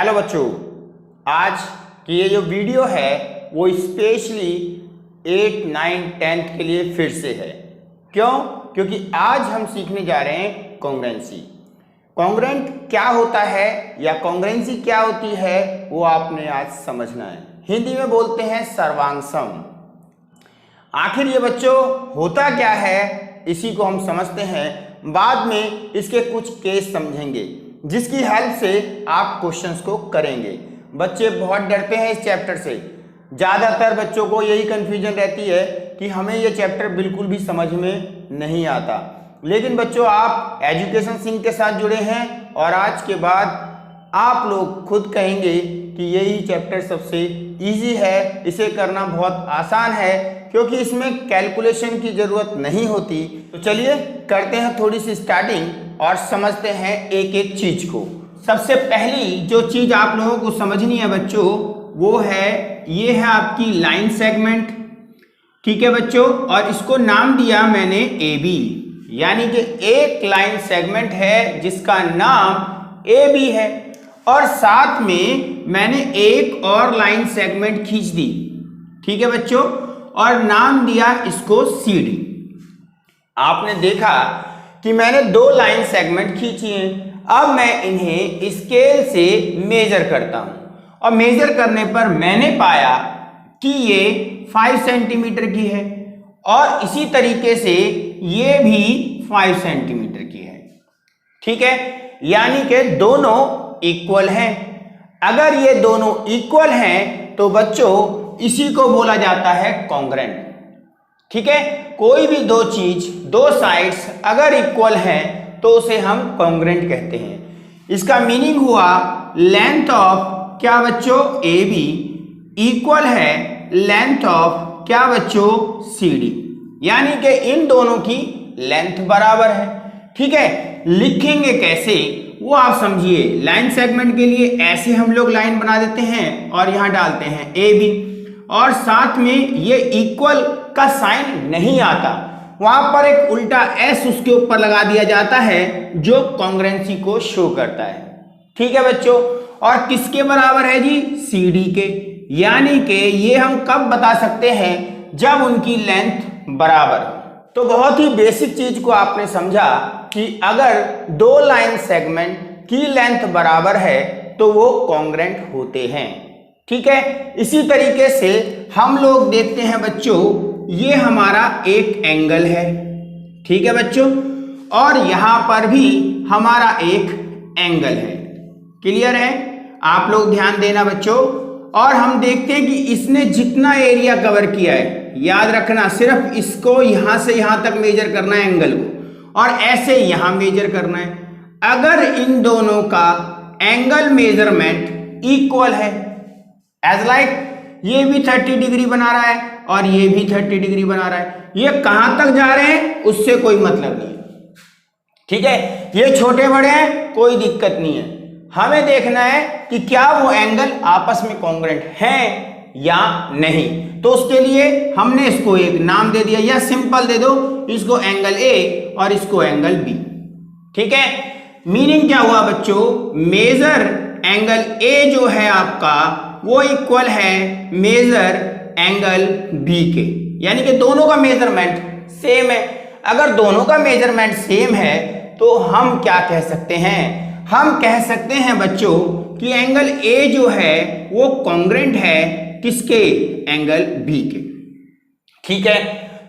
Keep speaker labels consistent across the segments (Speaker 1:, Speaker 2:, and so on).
Speaker 1: Hello बच्चों, आज की ये जो वीडियो है वो स्पेशली 8, 9, 10th के लिए फिर से है। क्यों? क्योंकि आज हम सीखने जा रहे हैं कॉन्ग्रुएंसी। कॉन्ग्रुएंट क्या होता है या कॉन्ग्रुएंसी क्या होती है वो आपने आज समझना है। हिंदी में बोलते हैं सर्वांगसम। आखिर ये बच्चों होता क्या है इसी को हम समझते हैं, बाद में इसके कुछ केस समझेंगे जिसकी हेल्प से आप क्वेश्चंस को करेंगे। बच्चे बहुत डरते हैं इस चैप्टर से। ज़्यादातर बच्चों को यही कन्फ्यूजन रहती है कि हमें ये चैप्टर बिल्कुल भी समझ में नहीं आता। लेकिन बच्चों आप एजुकेशन सिंह के साथ जुड़े हैं और आज के बाद आप लोग खुद कहेंगे कि यही चैप्टर सबसे इजी है, इसे करना बहुत आसान है क्योंकि इसमें कैलकुलेशन की ज़रूरत नहीं होती। तो चलिए करते हैं थोड़ी सी स्टार्टिंग और समझते हैं एक एक चीज़ को। सबसे पहली जो चीज़ आप लोगों को समझनी है बच्चों वो है ये है आपकी लाइन सेगमेंट। ठीक है बच्चों, और इसको नाम दिया मैंने ए बी, यानी कि एक लाइन सेगमेंट है जिसका नाम ए बी है और साथ में मैंने एक और लाइन सेगमेंट खींच दी। ठीक है बच्चों, और नाम दिया इसको सी डी। आपने देखा कि मैंने दो लाइन सेगमेंट खींची हैं। अब मैं इन्हें स्केल से मेजर करता हूं और मेजर करने पर मैंने पाया कि ये 5 सेंटीमीटर की है और इसी तरीके से ये भी 5 सेंटीमीटर की है। ठीक है, यानी कि दोनों इक्वल हैं। अगर ये दोनों इक्वल हैं तो बच्चों इसी को बोला जाता है कॉन्ग्रुएंट। ठीक है, कोई भी दो चीज, दो साइड्स अगर इक्वल हैं तो उसे हम कॉन्ग्रुएंट कहते हैं। इसका मीनिंग हुआ लेंथ ऑफ क्या बच्चों ए बी इक्वल है लेंथ ऑफ क्या बच्चों सी डी, यानी कि इन दोनों की लेंथ बराबर है। ठीक है, लिखेंगे कैसे वो आप समझिए। लाइन सेगमेंट के लिए ऐसे हम लोग लाइन बना देते हैं और यहां डालते हैं ए बी और साथ में ये इक्वल का साइन नहीं आता, वहां पर एक उल्टा एस उसके ऊपर लगा दिया जाता है जो कॉन्ग्रुएंसी को शो करता है। ठीक है बच्चों, और किसके बराबर है जी? सी डी के। यानी कि ये हम कब बता सकते हैं? जब उनकी लेंथ बराबर हो। तो बहुत ही बेसिक चीज को आपने समझा कि अगर दो लाइन सेगमेंट की लेंथ बराबर है तो वो कॉन्ग्रुएंट होते हैं। ठीक है, इसी तरीके से हम लोग देखते हैं बच्चों, ये हमारा एक एंगल है। ठीक है बच्चों, और यहां पर भी हमारा एक एंगल है। क्लियर है? आप लोग ध्यान देना बच्चों। और हम देखते हैं कि इसने जितना एरिया कवर किया है, याद रखना सिर्फ इसको यहां से यहां तक मेजर करना है एंगल को, और ऐसे यहां मेजर करना है। अगर इन दोनों का एंगल मेजरमेंट इक्वल है, एज लाइक ये भी 30 डिग्री बना रहा है और ये भी 30 डिग्री बना रहा है, ये कहां तक जा रहे हैं उससे कोई मतलब नहीं है। ठीक है, ये छोटे बड़े हैं कोई दिक्कत नहीं है, हमें देखना है कि क्या वो एंगल आपस में कॉन्ग्रुएंट हैं या नहीं। तो उसके लिए हमने इसको एक नाम दे दिया, या सिंपल दे दो इसको एंगल ए और इसको एंगल बी। ठीक है, मीनिंग क्या हुआ बच्चों? मेजर एंगल ए जो है आपका वो इक्वल है मेजर एंगल बी के, यानी कि दोनों का मेजरमेंट सेम है। अगर दोनों का मेजरमेंट सेम है तो हम क्या कह सकते हैं? हम कह सकते हैं बच्चों कि एंगल ए जो है वो कॉन्ग्रुएंट है किसके? एंगल बी के। ठीक है,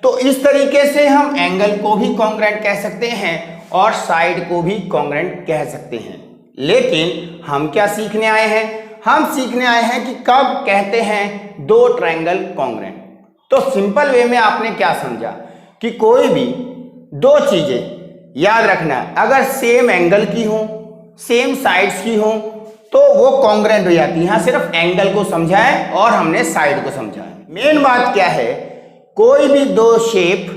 Speaker 1: तो इस तरीके से हम एंगल को भी कॉन्ग्रुएंट कह सकते हैं और साइड को भी कॉन्ग्रुएंट कह सकते हैं। लेकिन हम क्या सीखने आए हैं? हम सीखने आए हैं कि कब कहते हैं दो ट्रायंगल कॉन्ग्रुएंट। तो सिंपल वे में आपने क्या समझा कि कोई भी दो चीजें याद रखना, अगर सेम एंगल की हो, सेम साइड्स की हो तो वो कॉन्ग्रुएंट हो जाती है। यहां सिर्फ एंगल को समझा है और हमने साइड को समझा है। मेन बात क्या है, कोई भी दो शेप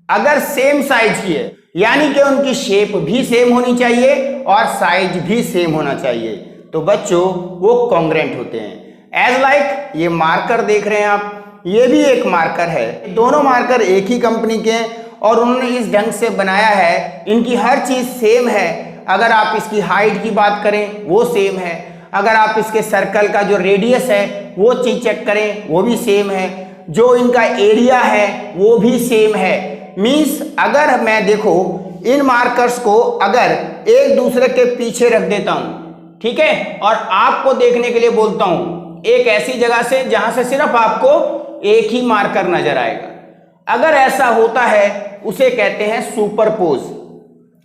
Speaker 1: अगर सेम साइज की है यानी कि उनकी शेप भी सेम होनी चाहिए और साइज भी सेम होना चाहिए, तो बच्चों वो कॉन्ग्रुएंट होते हैं। एज लाइक ये मार्कर देख रहे हैं आप, ये भी एक मार्कर है। दोनों मार्कर एक ही कंपनी के हैं और उन्होंने इस ढंग से बनाया है, इनकी हर चीज सेम है। अगर आप इसकी हाइट की बात करें वो सेम है, अगर आप इसके सर्कल का जो रेडियस है वो चीज चेक करें, वो भी सेम है, जो इनका एरिया है वो भी सेम है। मीन्स अगर मैं देखो इन मार्कर्स को अगर एक दूसरे के पीछे रख देता हूं, ठीक है, और आपको देखने के लिए बोलता हूं एक ऐसी जगह से जहां से सिर्फ आपको एक ही मार्कर नजर आएगा, अगर ऐसा होता है उसे कहते हैं सुपरपोज।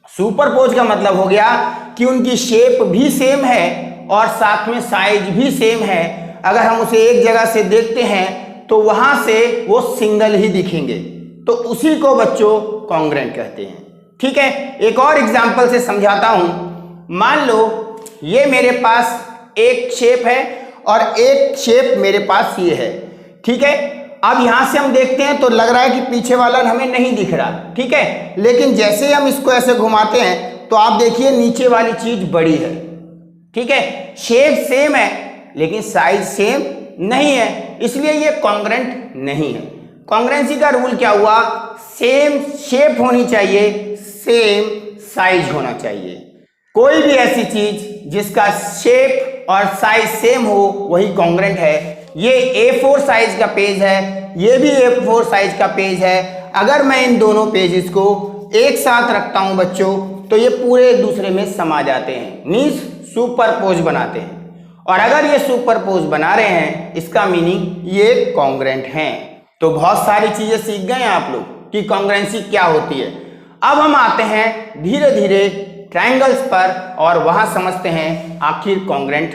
Speaker 1: सुपरपोज का मतलब हो गया कि उनकी शेप भी सेम है और साथ में साइज भी सेम है। अगर हम उसे एक जगह से देखते हैं तो वहां से वो सिंगल ही दिखेंगे, तो उसी को बच्चों कॉन्ग्रेंट कहते हैं। ठीक है, एक और एग्जांपल से समझाता हूं। मान लो ये मेरे पास एक शेप है और एक शेप मेरे पास ये है, ठीक है। अब यहां से हम देखते हैं तो लग रहा है कि पीछे वाला हमें नहीं दिख रहा, ठीक है, लेकिन जैसे ही हम इसको ऐसे घुमाते हैं तो आप देखिए नीचे वाली चीज बड़ी है, ठीक है। शेप सेम है लेकिन साइज सेम नहीं है, इसलिए ये कॉन्ग्रेंट नहीं है। कॉन्ग्रेंसी का रूल क्या हुआ? सेम शेप होनी चाहिए, सेम साइज होना चाहिए। कोई भी ऐसी चीज जिसका शेप और साइज सेम हो वही कॉन्ग्रेंट है। ये A4 साइज का पेज है, ये भी A4 साइज का पेज है। अगर मैं इन दोनों पेजेस को एक साथ रखता हूं बच्चों तो ये पूरे एक दूसरे में समा जाते हैं, मीन्स सुपरपोज बनाते हैं। और अगर ये सुपरपोज बना रहे हैं इसका मीनिंग ये कॉन्ग्रेंट हैं। तो बहुत सारी चीजें सीख गए आप लोग कि कॉन्ग्रेंसी क्या होती है। अब हम आते हैं धीरे धीरे ट्रायंगल्स पर और वहां समझते हैं आखिर कॉन्ग्रेंट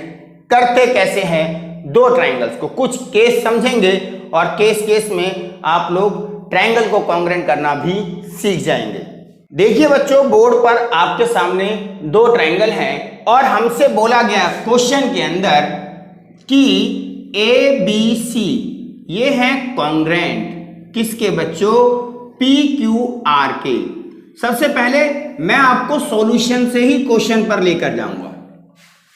Speaker 1: करते कैसे हैं दो ट्रायंगल्स को। कुछ केस समझेंगे और केस केस में आप लोग ट्रायंगल को कॉन्ग्रेंट करना भी सीख जाएंगे। देखिए बच्चों, बोर्ड पर आपके सामने दो ट्रायंगल हैं और हमसे बोला गया क्वेश्चन के अंदर कि ABC ये हैं कॉन्ग्रेंट किसके बच्चों? PQR के। सबसे पहले मैं आपको सॉल्यूशन से ही क्वेश्चन पर लेकर जाऊंगा।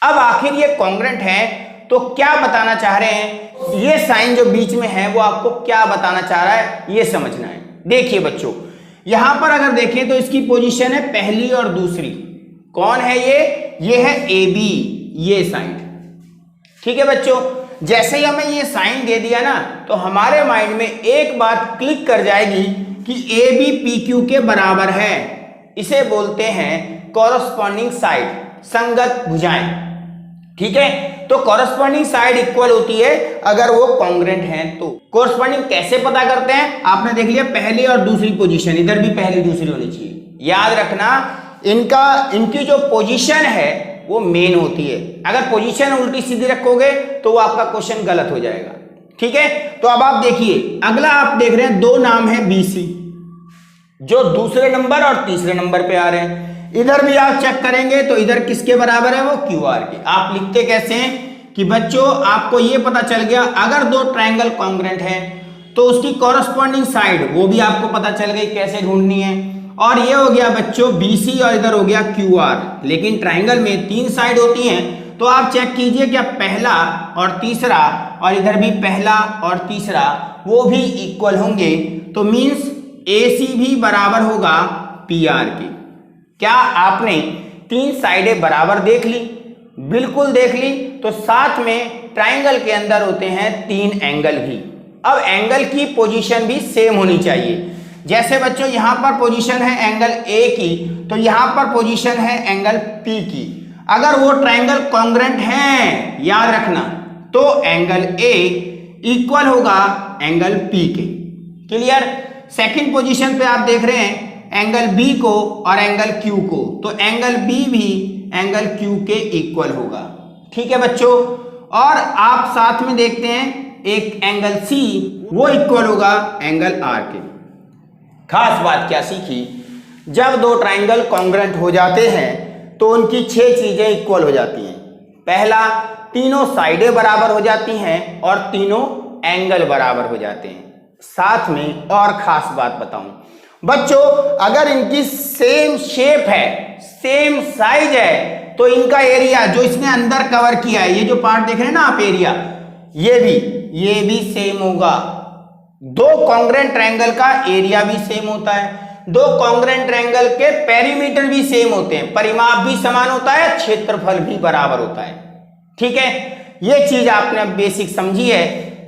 Speaker 1: अब आखिर ये कॉन्ग्रेंट है तो क्या बताना चाह रहे हैं, ये साइन जो बीच में है वो आपको क्या बताना चाह रहा है ये समझना है। देखिए बच्चों, यहां पर अगर देखें तो इसकी पोजीशन है पहली और दूसरी। कौन है ये है AB, ये साइन, ठीक है बच्चों। जैसे ही हमें ये साइन दे दिया ना तो हमारे माइंड में एक बात क्लिक कर जाएगी कि AB PQ के बराबर है। इसे बोलते हैं कॉरस्पॉन्डिंग साइड, संगत भुजाएं, ठीक है। तो कॉरस्पॉन्डिंग साइड इक्वल होती है अगर वो कॉन्ग्रेंट हैं। तो कॉरस्पॉन्डिंग कैसे पता करते हैं? आपने देख लिया पहली और दूसरी पोजीशन, इधर भी पहली दूसरी होनी चाहिए। याद रखना इनकी जो पोजीशन है वो मेन होती है। अगर पोजीशन उल्टी सीधी रखोगे तो वो आपका क्वेश्चन गलत हो जाएगा, ठीक है। तो अब आप देखिए अगला आप देख रहे हैं दो नाम है BC जो दूसरे नंबर और तीसरे नंबर पे आ रहे हैं। इधर भी आप चेक करेंगे तो इधर किसके बराबर है? वो QR के। आप लिखते कैसे हैं कि बच्चों आपको ये पता चल गया अगर दो ट्रायंगल कॉन्ग्रेंट है तो उसकी कॉरस्पॉन्डिंग साइड वो भी आपको पता चल गई कैसे ढूंढनी है। और ये हो गया बच्चों BC और इधर हो गया QR। लेकिन ट्रायंगल में 3 साइड होती हैं तो आप चेक कीजिए क्या पहला और तीसरा और इधर भी पहला और तीसरा वो भी इक्वल होंगे। तो मीन्स AC भी बराबर होगा PR के। क्या आपने 3 साइडें बराबर देख ली? बिल्कुल देख ली। तो साथ में ट्रायंगल के अंदर होते हैं 3 एंगल भी। अब एंगल की पोजीशन भी सेम होनी चाहिए। जैसे बच्चों यहां पर पोजीशन है एंगल A की तो यहां पर पोजीशन है एंगल P की। अगर वो ट्रायंगल कॉन्ग्रेंट हैं, याद रखना, तो एंगल A इक्वल होगा एंगल P के। क्लियर? सेकंड पोजीशन पे आप देख रहे हैं एंगल B को और एंगल Q को, तो एंगल B भी एंगल Q के इक्वल होगा, ठीक है बच्चों। और आप साथ में देखते हैं एक एंगल C वो इक्वल होगा एंगल R के। खास बात क्या सीखी? जब दो ट्रायंगल कॉन्ग्रेंट हो जाते हैं तो उनकी 6 चीजें इक्वल हो जाती हैं। पहला, तीनों साइडें बराबर हो जाती हैं और तीनों एंगल बराबर हो जाते हैं। साथ में और खास बात बताऊं बच्चों, अगर इनकी सेम शेप है, सेम साइज है तो इनका एरिया जो इसने अंदर कवर किया है, ये जो पार्ट देख रहे हैं ना आप एरिया, ये भी सेम होगा। दो कॉन्ग्रेंट ट्रायंगल का एरिया भी सेम होता है, दो कॉन्ग्रेंट ट्रायंगल के पेरीमीटर भी सेम होते हैं, परिमाप भी समान होता है, क्षेत्रफल भी बराबर होता है, ठीक है, ये चीज आपने बेसिक समझी है।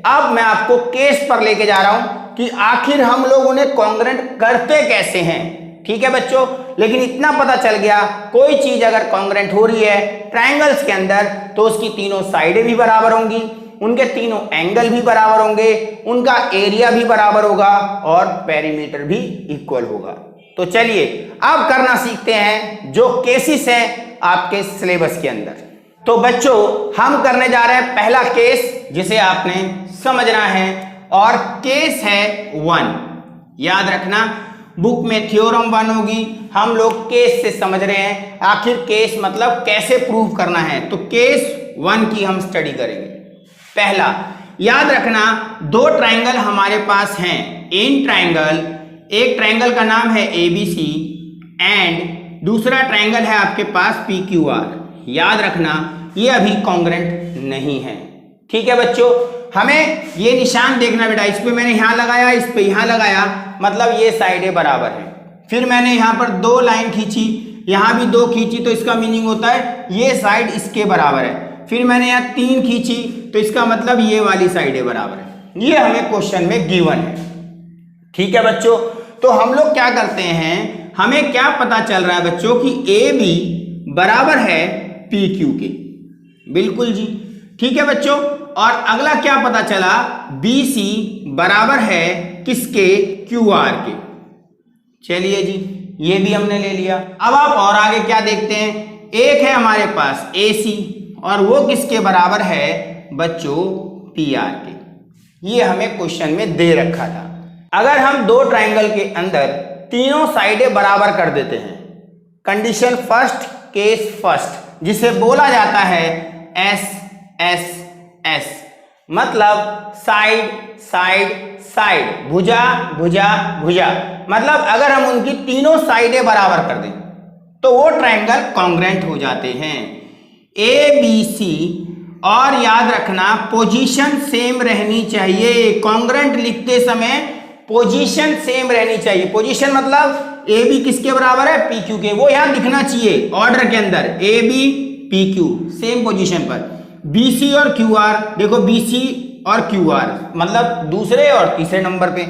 Speaker 1: अब मैं आपको केस पर लेके जा रहा हूं कि आखिर हम लोग उन्हें कॉन्ग्रुएंट करते कैसे हैं। ठीक है बच्चों, लेकिन इतना पता चल गया, कोई चीज अगर कॉन्ग्रुएंट हो रही है ट्रायंगल्स के अंदर तो उसकी तीनों साइडें भी बराबर होंगी, उनके तीनों एंगल भी बराबर होंगे, उनका एरिया भी बराबर होगा और पेरीमीटर भी इक्वल होगा। तो चलिए अब करना सीखते हैं जो केसेस हैं आपके सिलेबस के अंदर। तो बच्चों हम करने जा रहे हैं पहला केस जिसे आपने समझना है, और केस है 1। याद रखना बुक में थ्योरम 1 होगी, हम लोग केस से समझ रहे हैं। आखिर केस मतलब कैसे प्रूव करना है, तो केस 1 की हम स्टडी करेंगे। पहला याद रखना, दो ट्रायंगल हमारे पास हैं इन ट्रायंगल, एक ट्रायंगल का नाम है ABC एंड दूसरा ट्रायंगल है आपके पास PQR। याद रखना ये अभी कॉन्ग्रुएंट नहीं है। ठीक है बच्चों, हमें ये निशान देखना बेटा, इस पे मैंने यहां लगाया, इस पे यहां लगाया, मतलब ये साइडें बराबर हैं। फिर मैंने यहां पर 2 लाइन खींची, यहां भी 2 खींची, तो इसका मीनिंग होता है ये साइड इसके बराबर है। फिर मैंने यहाँ 3 खींची, तो इसका मतलब ये वाली साइडें बराबर है। ये हमें क्वेश्चन में गिवन है। ठीक है बच्चों, तो हम लोग क्या करते हैं, हमें क्या पता चल रहा है बच्चों कि AB बराबर है PQ के। बिल्कुल जी, ठीक है बच्चों। और अगला क्या पता चला, BC बराबर है किसके, QR के। चलिए जी, ये भी हमने ले लिया। अब आप और आगे क्या देखते हैं, एक है हमारे पास AC और वो किसके बराबर है बच्चों, PR के। ये हमें क्वेश्चन में दे रखा था। अगर हम दो ट्रायंगल के अंदर तीनों साइडें बराबर कर देते हैं, कंडीशन फर्स्ट, केस फर्स्ट, जिसे बोला जाता है SSS, मतलब साइड साइड साइड, भुजा भुजा भुजा। मतलब अगर हम उनकी तीनों साइडें बराबर कर दें तो वो ट्रायंगल कॉन्ग्रुएंट हो जाते हैं। ABC, और याद रखना पोजीशन सेम रहनी चाहिए, कॉन्ग्रुएंट लिखते समय पोजीशन सेम रहनी चाहिए। पोजीशन मतलब AB किसके बराबर है, PQ के, वो यहां दिखना चाहिए ऑर्डर के अंदर, AB PQ सेम पोजीशन पर। BC और QR, देखो BC और QR मतलब दूसरे और तीसरे नंबर पे।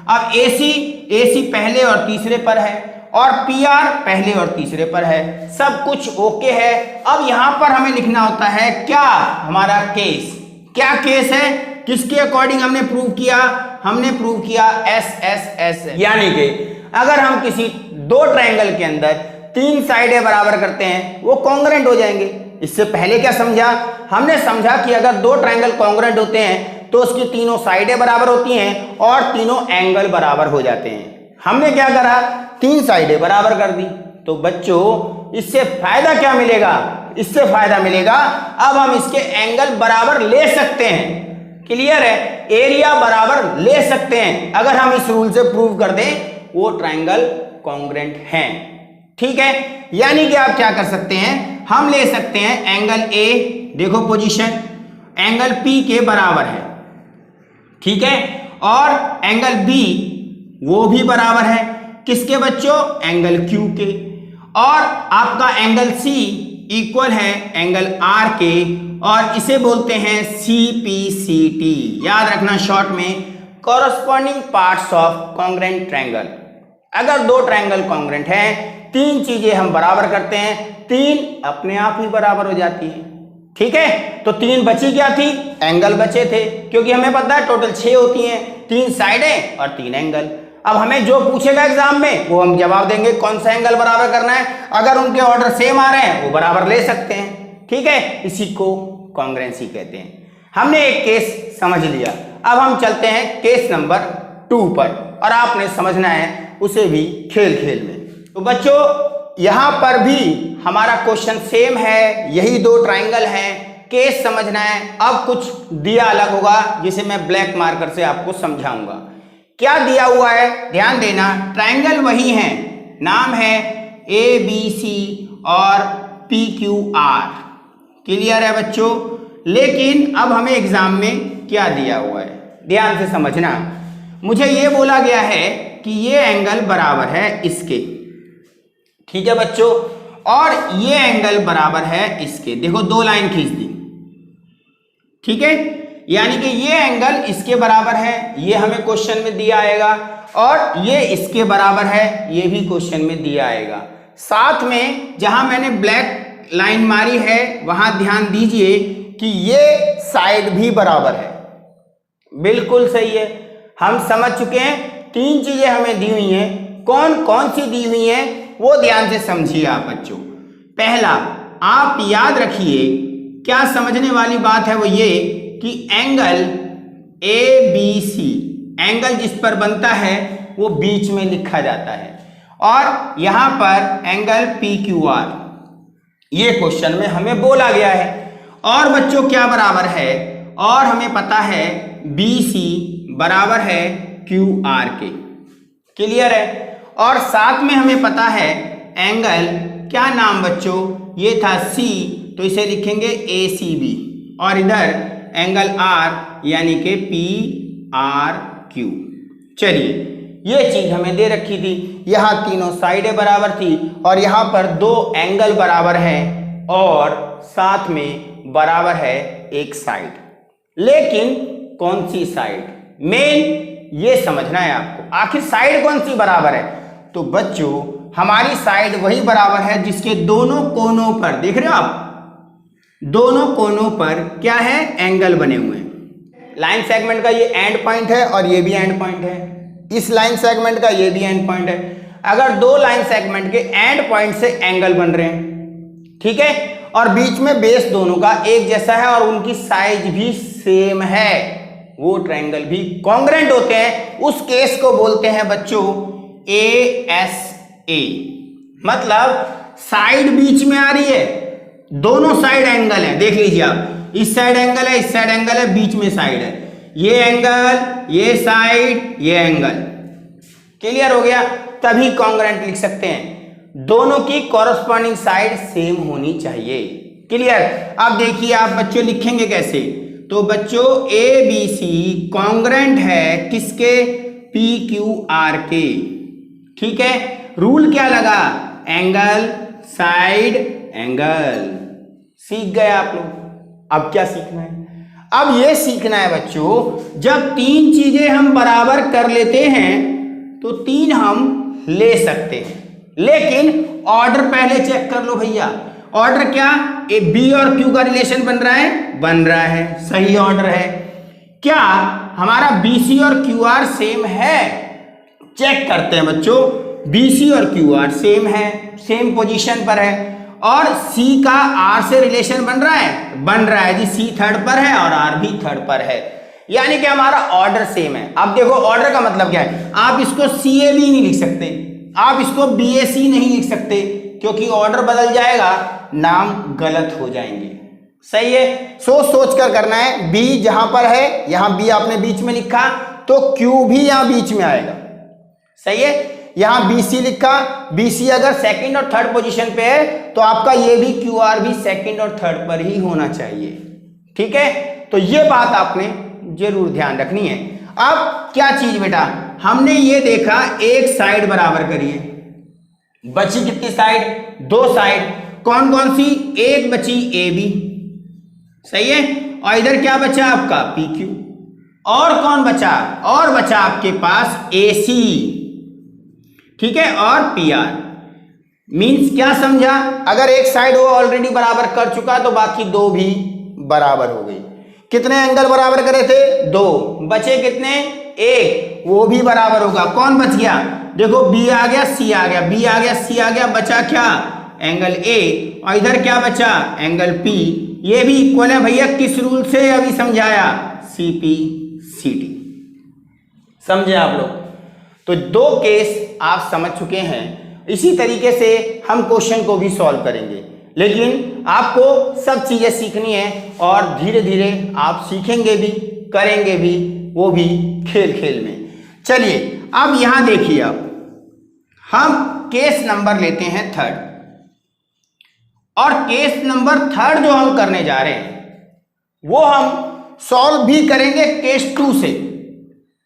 Speaker 1: अब AC पहले और तीसरे पर है और PR पहले और तीसरे पर है, सब कुछ ओके है। अब यहां पर हमें लिखना होता है क्या, हमारा केस। क्या केस है, किसके अकॉर्डिंग हमने प्रूव किया, हमने प्रूव किया SSS, यानी कि अगर हम किसी दो ट्रायंगल के अंदर 3 साइडें बराबर करते हैं वो कॉन्ग्रुएंट हो जाएंगे। इससे पहले क्या समझा, हमने समझा कि अगर दो ट्रायंगल कॉन्ग्रुएंट होते हैं तो उसकी तीनों साइडें बराबर होती हैं और तीनों एंगल बराबर हो जाते हैं। हमने क्या करा, 3 साइडें बराबर कर दी। तो बच्चों इससे फायदा क्या मिलेगा, इससे फायदा मिलेगा अब हम इसके एंगल बराबर ले सकते हैं। क्लियर है, एरिया बराबर ले सकते हैं अगर हम इस रूल से प्रूव कर दें वो ट्रायंगल कॉन्ग्रुएंट हैं। ठीक है, यानी कि आप क्या कर सकते हैं, हम ले सकते हैं एंगल A, देखो पोजीशन एंगल P के बराबर है, ठीक है, और एंगल B वो भी बराबर है किसके बच्चों, एंगल Q के, और आपका एंगल C इक्वल है एंगल R के, और इसे बोलते हैं CPCT। याद रखना शॉर्ट में, corresponding parts of congruent triangle. अगर दो ट्रायंगल कॉन्ग्रुएंट हैं, 3 चीजें हम बराबर करते हैं, 3 अपने आप ही बराबर हो जाती हैं। ठीक है, तो 3 बची क्या थी, एंगल बचे थे, क्योंकि हमें पता है टोटल 6 होती हैं, 3 साइडें और 3 एंगल। अब हमें जो पूछेगा एग्जाम में वो हम जवाब देंगे, कौन सा एंगल बराबर करना है। अगर उनके ऑर्डर सेम आ रहे हैं वो बराबर ले सकते हैं। ठीक है, इसी को कॉन्ग्रुएंसी कहते हैं। हमने एक केस समझ लिया, अब हम चलते हैं केस नंबर 2 पर, और आपने समझना है उसे भी खेल खेल में। तो बच्चों यहां पर भी हमारा क्वेश्चन सेम है, यही 2 ट्रायंगल हैं, केस समझना है। अब कुछ दिया अलग होगा जिसे मैं ब्लैक मार्कर से आपको समझाऊंगा। क्या दिया हुआ है ध्यान देना, ट्रायंगल वही है, नाम है ABC और PQR। क्लियर है बच्चों, लेकिन अब हमें एग्जाम में क्या दिया हुआ है ध्यान से समझना। मुझे ये बोला गया है कि ये एंगल बराबर है इसके, ठीक है बच्चों, और ये एंगल बराबर है इसके। देखो 2 लाइन खींच दी, ठीक है, यानी कि ये एंगल इसके बराबर है, ये हमें क्वेश्चन में दिया आएगा, और ये इसके बराबर है, ये भी क्वेश्चन में दिया आएगा। साथ में जहां मैंने ब्लैक लाइन मारी है वहां ध्यान दीजिए कि ये साइड भी बराबर है। बिल्कुल सही है, हम समझ चुके हैं। 3 चीजें हमें दी हुई हैं, कौन कौन सी दी हुई हैं वो ध्यान से समझिए आप बच्चों। पहला, आप याद रखिए, क्या समझने वाली बात है वो ये कि एंगल ABC, एंगल जिस पर बनता है वो बीच में लिखा जाता है, और यहां पर एंगल PQR, ये क्वेश्चन में हमें बोला गया है। और बच्चों क्या बराबर है, और हमें पता है BC बराबर है QR के, क्लियर है। और साथ में हमें पता है एंगल, क्या नाम बच्चों, ये था C, तो इसे लिखेंगे ACB, और इधर एंगल R यानी कि PRQ। चलिए, ये चीज हमें दे रखी थी, यहां तीनों साइडें बराबर थी, और यहां पर 2 एंगल बराबर हैं, और साथ में बराबर है एक साइड। लेकिन कौन सी साइड, मेन ये समझना है आपको, आखिर साइड कौन सी बराबर है। तो बच्चों हमारी साइड वही बराबर है जिसके दोनों कोनों पर, देख रहे हो आप, दोनों कोनों पर क्या है, एंगल बने हुए हैं। लाइन सेगमेंट का ये एंड पॉइंट है और ये भी एंड पॉइंट है, इस लाइन सेगमेंट का ये भी एंड पॉइंट है। अगर 2 लाइन सेगमेंट के एंड पॉइंट से एंगल बन रहे हैं, ठीक है, और बीच में बेस दोनों का एक जैसा है और उनकी साइज भी सेम है, वो ट्रायंगल भी कॉन्ग्रुएंट होते हैं, उस केस को बोलते हैं बच्चों ASA। मतलब साइड बीच में आ रही है, दोनों साइड एंगल है, देख लीजिए आप, इस साइड एंगल है, इस साइड एंगल है, बीच में साइड है, ये एंगल, ये साइड, ये एंगल, क्लियर हो गया, तभी कॉन्ग्रुएंट लिख सकते हैं। दोनों की कॉरस्पॉन्डिंग साइड सेम होनी चाहिए, क्लियर। अब देखिए आप बच्चों लिखेंगे कैसे, तो बच्चों ABC कॉन्ग्रुएंट है किसके, PQR के, ठीक है। रूल क्या लगा, एंगल साइड एंगल, सीख गए आप लोग। अब क्या सीखना है, अब ये सीखना है बच्चों, जब 3 चीजें हम बराबर कर लेते हैं तो 3 हम ले सकते हैं, लेकिन ऑर्डर पहले चेक कर लो भैया। ऑर्डर क्या, ए B और Q का रिलेशन बन रहा है, बन रहा है, सही ऑर्डर है। क्या हमारा BC और QR सेम है, चेक करते हैं बच्चों। BC और QR सेम है, सेम पोजीशन पर है, और C का R से रिलेशन बन रहा है जी, C थर्ड पर है और R भी थर्ड पर है, यानी कि हमारा ऑर्डर सेम है। अब देखो ऑर्डर का मतलब क्या है, आप इसको CAB नहीं लिख सकते, आप इसको BAC नहीं लिख सकते, क्योंकि ऑर्डर बदल जाएगा, नाम गलत हो जाएंगे, सही है। सोच सोच कर करना है, B जहां पर है, यहां B आपने बीच में लिखा, तो Q भी यहां बीच में आएगा, सही है। यहां BC लिखा, BC अगर सेकंड और थर्ड पोजीशन पे है तो आपका ये भी QR भी सेकंड और थर्ड पर ही होना चाहिए, ठीक है। तो ये बात आपने जरूर ध्यान रखनी है। अब क्या चीज बेटा, हमने ये देखा एक साइड बराबर करिए, बची कितनी साइड, 2 साइड, कौन कौन सी, एक बची AB, सही है, और इधर क्या बचा आपका PQ, और कौन बचा, और बचा आपके पास AC, ठीक है, और PR। मीन्स क्या समझा, अगर एक साइड वो ऑलरेडी बराबर कर चुका तो बाकी 2 भी बराबर हो गई। कितने एंगल बराबर करे थे, 2, बचे कितने, 1, वो भी बराबर होगा। कौन बच गया, देखो B आ गया, C आ गया, B आ गया, C आ गया, बचा क्या, एंगल A, और इधर क्या बचा, एंगल P, ये भी इक्वल है भैया, किस रूल से अभी समझाया, CPCT, समझे आप लोग। तो 2 केस आप समझ चुके हैं, इसी तरीके से हम क्वेश्चन को भी सॉल्व करेंगे, लेकिन आपको सब चीजें सीखनी है, और धीरे धीरे आप सीखेंगे भी, करेंगे भी, वो भी खेल खेल में। चलिए अब यहां देखिए, आप हम केस नंबर लेते हैं 3rd, और केस नंबर 3rd जो हम करने जा रहे हैं वो हम सॉल्व भी करेंगे केस 2 से।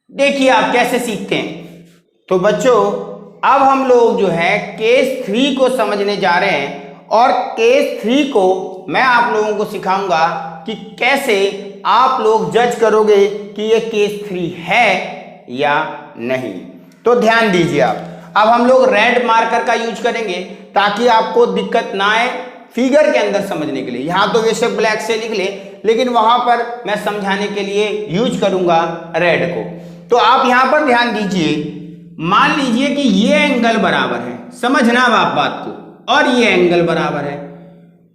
Speaker 1: देखिए आप कैसे सीखते हैं। तो बच्चों अब हम लोग जो है केस 3 को समझने जा रहे हैं, और केस 3 को मैं आप लोगों को सिखाऊंगा कि कैसे आप लोग जज करोगे कि ये केस 3 है या नहीं। तो ध्यान दीजिए आप। अब हम लोग रेड मार्कर का यूज करेंगे ताकि आपको दिक्कत ना आए फिगर के अंदर समझने के लिए। यहां तो बेशक ब्लैक से लिख ले, लेकिन वहां पर मैं समझाने के लिए यूज करूंगा रेड को। तो आप यहां पर ध्यान दीजिए, मान लीजिए कि ये एंगल बराबर है, समझना आप बात को, और ये एंगल बराबर है,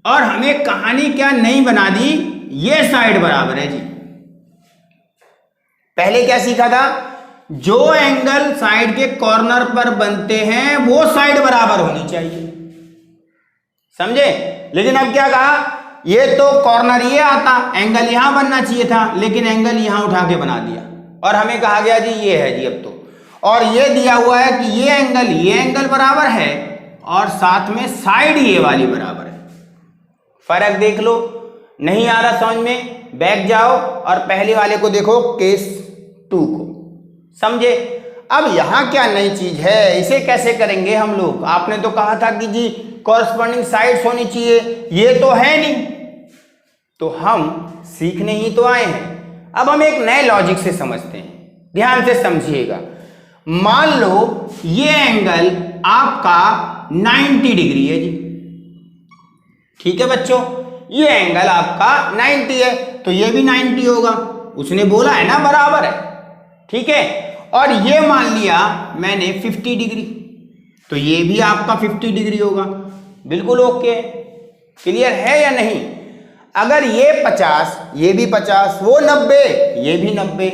Speaker 1: और हमें कहानी क्या नहीं बना दी, ये साइड बराबर है जी। पहले क्या सीखा था, जो एंगल साइड के कॉर्नर पर बनते हैं वो साइड बराबर होनी चाहिए, समझे। लेकिन अब क्या कहा, ये तो कॉर्नर ये आता, एंगल यहां बनना चाहिए था, लेकिन एंगल यहां उठा के बना दिया, और हमें कहा गया जी ये है जी अब तो, और ये दिया हुआ है कि ये एंगल बराबर है, और साथ में साइड ये वाली बराबर है। फर्क देख लो, नहीं आ रहा समझ में, बैक जाओ और पहले वाले को देखो, केस 2 को, समझे। अब यहां क्या नई चीज है, इसे कैसे करेंगे हम लोग। आपने तो कहा था कि जी कॉरस्पॉन्डिंग साइड्स होनी चाहिए, ये तो है नहीं, तो हम सीखने ही तो आए हैं। अब हम एक नए लॉजिक से समझते हैं, ध्यान से समझिएगा। मान लो ये एंगल आपका 90 डिग्री है जी, ठीक है बच्चों, ये एंगल आपका 90 है, तो ये भी 90 होगा, उसने बोला है ना बराबर है, ठीक है। और ये मान लिया मैंने 50 डिग्री, तो ये भी आपका 50 डिग्री होगा, बिल्कुल ओके। क्लियर है या नहीं। अगर ये 50, ये भी 50, वो 90, ये भी 90,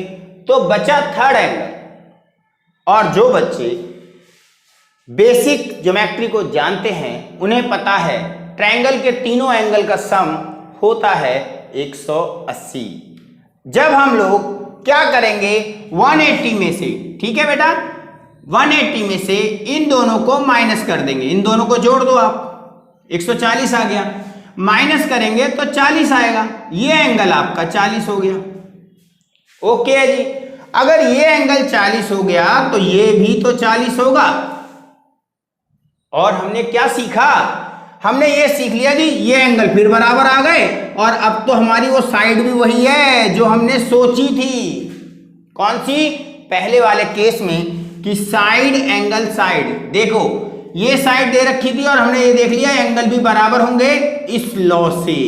Speaker 1: तो बचा थर्ड एंगल। और जो बच्चे बेसिक ज्योमेट्री को जानते हैं उन्हें पता है ट्रायंगल के तीनों एंगल का सम होता है 180। जब हम लोग क्या करेंगे, 180 में से, ठीक है बेटा, 180 में से इन दोनों को माइनस कर देंगे, इन दोनों को जोड़ दो आप, 140 आ गया, माइनस करेंगे तो 40 आएगा, ये एंगल आपका 40 हो गया, ओके है जी। अगर ये एंगल 40 हो गया तो ये भी तो 40 होगा। और हमने क्या सीखा, हमने ये सीख लिया जी, ये एंगल फिर बराबर आ गए, और अब तो हमारी वो साइड भी वही है जो हमने सोची थी। कौन सी, पहले वाले केस में कि साइड एंगल साइड, देखो ये साइड दे रखी थी और हमने ये देख लिया एंगल भी बराबर होंगे इस लॉ से।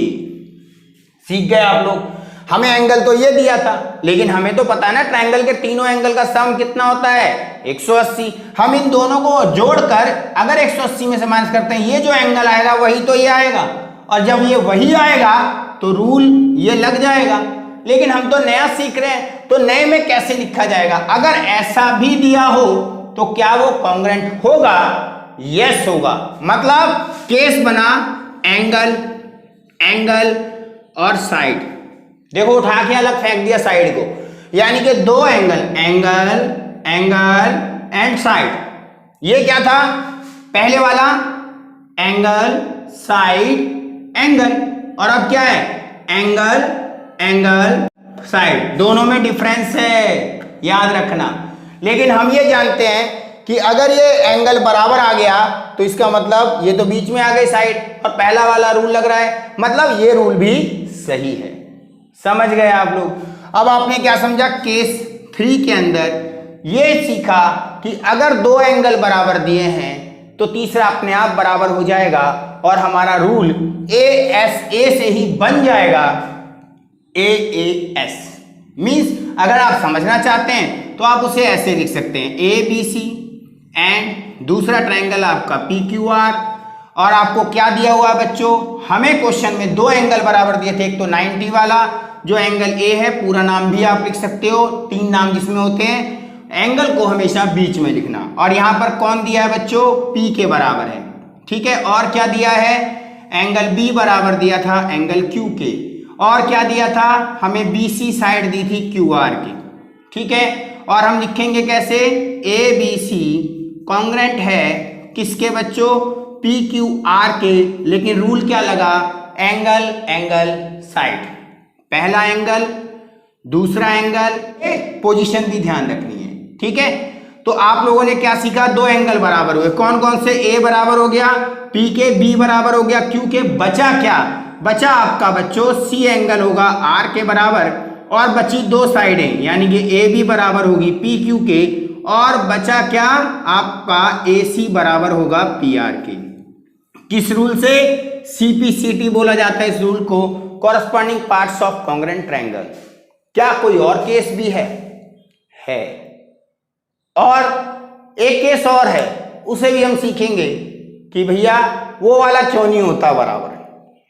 Speaker 1: सीख गए आप लोग। हमें एंगल तो ये दिया था, लेकिन हमें तो पता है ना ट्रायंगल के तीनों एंगल का सम कितना होता है, 180। हम इन दोनों को जोड़कर अगर 180 में से माइनस करते हैं, ये जो एंगल आएगा वही तो ये आएगा, और जब ये वही आएगा तो रूल ये लग जाएगा। लेकिन हम तो नया सीख रहे हैं, तो नए में कैसे लिखा जाएगा। अगर ऐसा भी दिया हो तो क्या वो कॉन्ग्रुएंट होगा, यस होगा। मतलब केस बना एंगल, एंगल और साइड, देखो उठा के अलग फेंक दिया साइड को, यानी कि दो angle, angle, angle and side. ये क्या था, पहले वाला एंगल, साइड, एंगल, और अब क्या है, एंगल, एंगल, साइड। दोनों में डिफरेंस है, याद रखना। लेकिन हम ये जानते हैं कि अगर ये एंगल बराबर आ गया तो इसका मतलब ये तो बीच में आ गई साइड, और पहला वाला रूल लग रहा है, मतलब ये रूल भी सही है। समझ गए आप लोग। अब आपने क्या समझा, केस 3 के अंदर ये सीखा कि अगर दो एंगल बराबर दिए हैं तो तीसरा अपने आप बराबर हो जाएगा, और हमारा रूल ए से ही बन जाएगा, AAS। मीन्स अगर आप समझना चाहते हैं तो आप उसे ऐसे लिख सकते हैं, ABC एंड दूसरा ट्रायंगल आपका PQR। और आपको क्या दिया हुआ है बच्चों, हमें क्वेश्चन में दो एंगल बराबर दिए थे, एक तो 90 वाला जो एंगल A है, पूरा नाम भी आप लिख सकते हो, 3 नाम जिसमें होते हैं, एंगल को हमेशा बीच में लिखना। और यहाँ पर कौन दिया है बच्चों, P के बराबर है, ठीक है। और क्या दिया है, एंगल B बराबर दिया था एंगल Q के, और क्या दिया था, हमें BC साइड दी थी QR की, ठीक है। और हम लिखेंगे कैसे, ABC कॉन्ग्रुएंट है किसके बच्चों, PQR के। लेकिन रूल क्या लगा, एंगल, एंगल, साइड, पहला एंगल, दूसरा एंगल, पोजीशन भी ध्यान रखनी है, ठीक है। तो आप लोगों ने क्या सीखा, दो एंगल बराबर हुए, कौन कौन से, A बराबर हो गया P के, B बराबर हो गया Q के, बचा क्या, बचा आपका बच्चों सी एंगल होगा आर के बराबर, और बची दो साइडें यानी कि ए बी बराबर होगी पी क्यू के, और बचा क्या आपका ए सी बराबर होगा पी आर के। किस रूल से? सीपीसीटी बोला जाता है इस रूल को, corresponding parts of congruent triangle. क्या कोई और केस भी है? और एक केस और है, उसे भी हम सीखेंगे कि भैया वो वाला क्यों नहीं होता बराबर।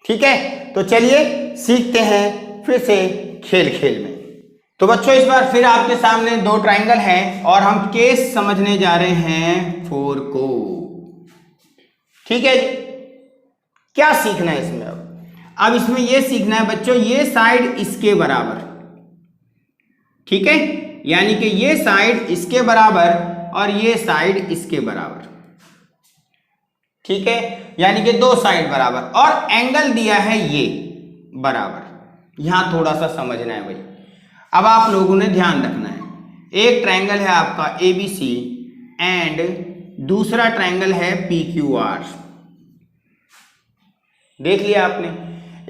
Speaker 1: ठीक है, तो चलिए सीखते हैं फिर से खेल खेल में। तो बच्चों इस बार फिर आपके सामने दो ट्रायंगल हैं और हम केस समझने जा रहे हैं 4 को। ठीक है, क्या सीखना है इसमें? अब इसमें यह सीखना है बच्चों, ये साइड इसके बराबर, ठीक है, यानी कि ये साइड इसके बराबर और ये साइड इसके बराबर। ठीक है, यानी कि दो साइड बराबर, और एंगल दिया है ये बराबर। यहां थोड़ा सा समझना है भाई। अब आप लोगों ने ध्यान रखना है, एक ट्रायंगल है आपका ABC एंड दूसरा ट्रायंगल है PQR। देख लिया आपने,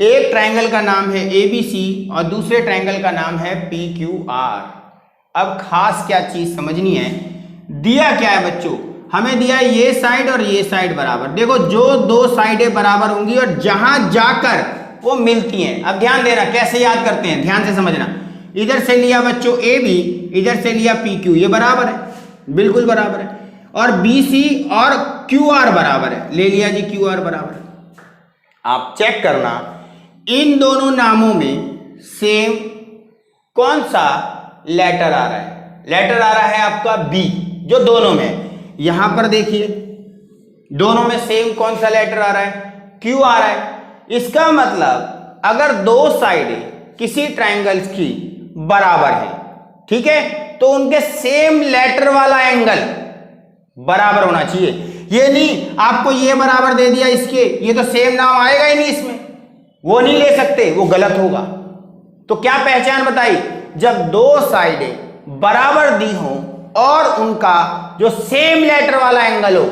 Speaker 1: एक ट्रायंगल का नाम है ABC और दूसरे ट्रायंगल का नाम है PQR। अब खास क्या चीज समझनी है, दिया क्या है बच्चों, हमें दिया ये साइड और ये साइड बराबर। देखो जो दो साइडें बराबर होंगी और जहां जाकर वो मिलती हैं, अब ध्यान देना कैसे याद करते हैं, ध्यान से समझना। इधर से लिया बच्चों AB, इधर से लिया PQ, ये बराबर है, बिल्कुल बराबर है, और BC और QR बराबर है, ले लिया जी QR बराबर है। आप चेक करना इन दोनों नामों में सेम कौन सा लेटर आ रहा है? लेटर आ रहा है आपका B, जो दोनों में। यहां पर देखिए दोनों में सेम कौन सा लेटर आ रहा है? Q आ रहा है। इसका मतलब अगर दो साइडें किसी ट्रायंगल्स की बराबर है, ठीक है, तो उनके सेम लेटर वाला एंगल बराबर होना चाहिए। ये नहीं आपको ये बराबर दे दिया इसके, ये तो सेम नाम आएगा ही नहीं इसमें, वो नहीं ले सकते, वो गलत होगा। तो क्या पहचान बताई? जब दो साइडें बराबर दी हो और उनका जो सेम लेटर वाला एंगल हो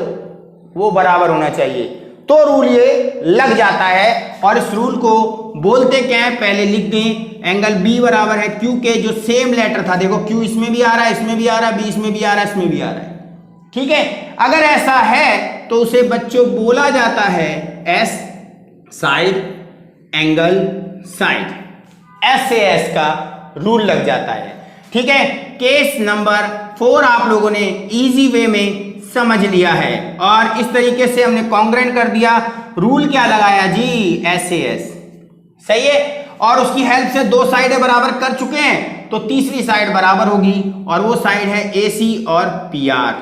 Speaker 1: वो बराबर होना चाहिए, तो रूल ये लग जाता है। और इस रूल को बोलते क्या है, पहले लिख दें, एंगल B बराबर है Q के, जो सेम लेटर था, देखो Q इसमें भी आ रहा है, इसमें भी आ रहा है, B इसमें भी आ रहा है, इसमें भी आ रहा है। ठीक है, अगर ऐसा है तो उसे बच्चों बोला जाता है S side angle side, S से S का रूल लग जाता है। ठीक है, केस नंबर 4 आप लोगों ने इजी वे में समझ लिया है, और इस तरीके से हमने कॉन्ग्रुएंट कर दिया। रूल क्या लगाया जी? S से S, सही है, और उसकी हेल्प से दो साइडें बराबर कर चुके हैं, तो तीसरी साइड बराबर होगी, और वो साइड है AC और PR।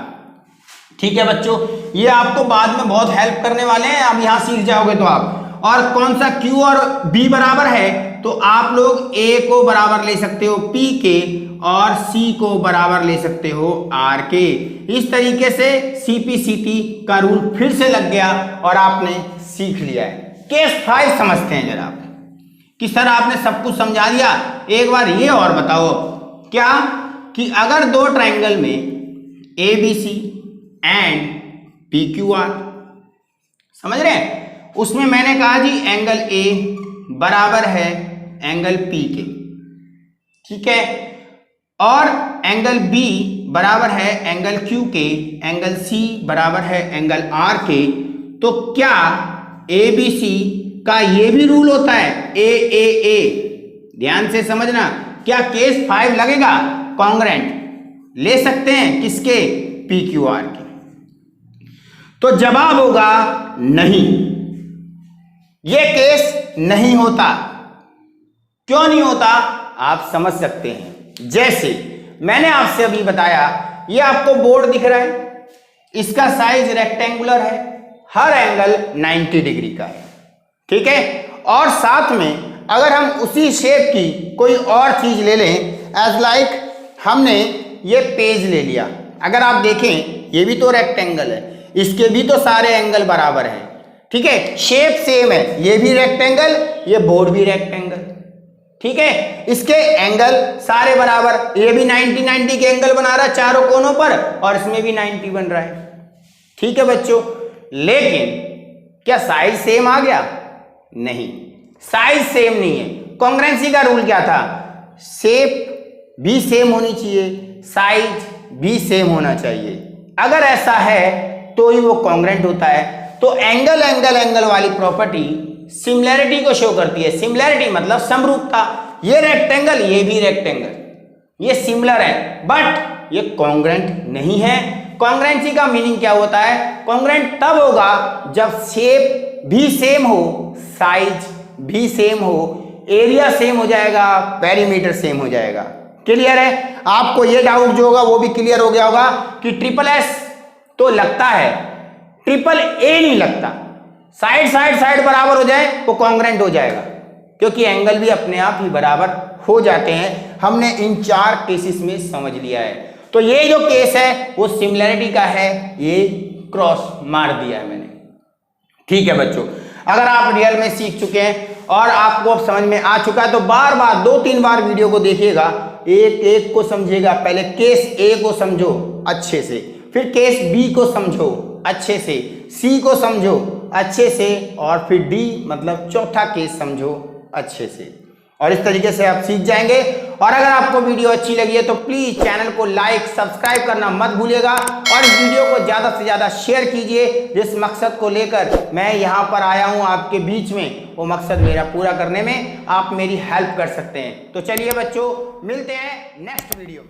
Speaker 1: ठीक है बच्चों, ये आपको बाद में बहुत हेल्प करने वाले हैं, अब यहां सीख जाओगे तो आप। और कौन सा Q और B बराबर है, तो आप लोग A को बराबर ले सकते हो P के, और C को बराबर ले सकते हो R के। इस तरीके से CPCT का रूल फिर से लग गया और आपने सीख लिया है। केस 5 समझते हैं जरा, कि सर आपने सब कुछ समझा दिया, एक बार ये और बताओ क्या, कि अगर दो ट्रायंगल में ABC एंड PQR, समझ रहे हैं, उसमें मैंने कहा जी एंगल A बराबर है एंगल P के, ठीक है, और एंगल B बराबर है एंगल Q के, एंगल C बराबर है एंगल R के, तो क्या ABC का ये भी रूल होता है AAA? ध्यान से समझना, क्या केस 5 लगेगा? कॉन्ग्रुएंट ले सकते हैं किसके? PQR के। तो जवाब होगा नहीं, ये केस नहीं होता। क्यों नहीं होता आप समझ सकते हैं। जैसे मैंने आपसे अभी बताया, ये आपको बोर्ड दिख रहा है, इसका साइज रेक्टेंगुलर है, हर एंगल 90 डिग्री का है, ठीक है, और साथ में अगर हम उसी शेप की कोई और चीज ले लें, एज लाइक हमने ये पेज ले लिया, अगर आप देखें ये भी तो रेक्टेंगल है, इसके भी तो सारे एंगल बराबर हैं, ठीक है, शेप सेम है, ये भी रेक्टेंगल, ये बोर्ड भी रेक्टेंगल, ठीक है, इसके एंगल सारे बराबर, ये भी 90 के एंगल बना रहा है चारों कोनों पर, और इसमें भी 90 बन रहा है, ठीक है बच्चों। लेकिन क्या साइज सेम आ गया? नहीं, साइज सेम नहीं है। कॉन्ग्रुएंसी का रूल क्या था? शेप भी सेम होनी चाहिए, साइज भी सेम होना चाहिए। अगर ऐसा है तो ही वो कॉन्ग्रुएंट होता है। तो एंगल एंगल एंगल वाली प्रॉपर्टी सिमिलैरिटी को शो करती है। सिमिलैरिटी मतलब समरूपता। ये रेक्टेंगल, ये भी रेक्टेंगल, ये सिमिलर है बट ये कॉन्ग्रुएंट नहीं है। कॉन्ग्रुएंसी का मीनिंग क्या होता है? कॉन्ग्रुएंट तब होगा जब शेप भी सेम हो, साइज भी सेम हो, एरिया सेम हो जाएगा, पेरीमीटर सेम हो जाएगा। क्लियर है? आपको ये डाउट जो होगा वो भी क्लियर हो गया होगा कि ट्रिपल एस तो लगता है, ट्रिपल ए नहीं लगता। साइड साइड साइड बराबर हो जाए वो कॉन्ग्रुएंट हो जाएगा, क्योंकि एंगल भी अपने आप ही बराबर हो जाते हैं। हमने इन 4 केसेस में समझ लिया है। तो ये जो केस है वो सिमिलैरिटी का है, ये क्रॉस मार दिया है मैंने। ठीक है बच्चों, अगर आप रियल में सीख चुके हैं और आपको अब समझ में आ चुका है तो बार बार 2-3 बार वीडियो को देखिएगा, एक एक को समझिएगा। पहले केस ए को समझो अच्छे से, फिर केस बी को समझो अच्छे से, सी को समझो अच्छे से, और फिर डी मतलब चौथा केस समझो अच्छे से। और इस तरीके से आप सीख जाएंगे। और अगर आपको वीडियो अच्छी लगी है तो प्लीज चैनल को लाइक सब्सक्राइब करना मत भूलिएगा, और इस वीडियो को ज्यादा से ज्यादा शेयर कीजिए। जिस मकसद को लेकर मैं यहाँ पर आया हूँ आपके बीच में, वो मकसद मेरा पूरा करने में आप मेरी हेल्प कर सकते हैं। तो चलिए बच्चों, मिलते हैं नेक्स्ट वीडियो में।